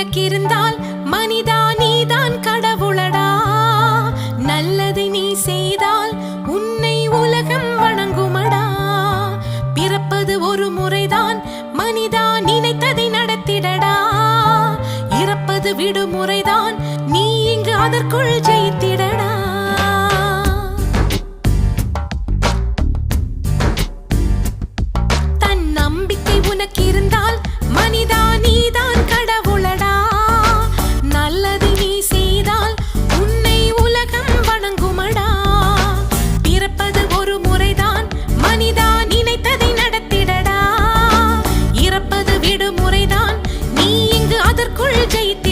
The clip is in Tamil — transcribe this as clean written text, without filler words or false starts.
உனக்கிருந்தால் மனிதா நீதான் கடவுளடா. நல்லதை நீ செய்தால் உன்னை உலகம் வணங்குமடா. பிறப்பது ஒரு முறைதான் மனிதா, நினைத்ததை நடத்திடடா. இறப்பது விடுமுறைதான், நீ இங்கு அதற்குள் ஜெயித்திடடா. தன் நம்பிக்கை உனக்கிருந்தால் மனிதா நீதான் கடவுளடா. நல்லதை நீ செய்தால் உன்னை உலகம் வணங்குமடா. பிறப்பது ஒரு முறைதான் மனிதா, நினைத்ததை நடத்திடடா. இறப்பது விடுமுறைதான், நீ இங்கு அதற்குள் ஜெயித்த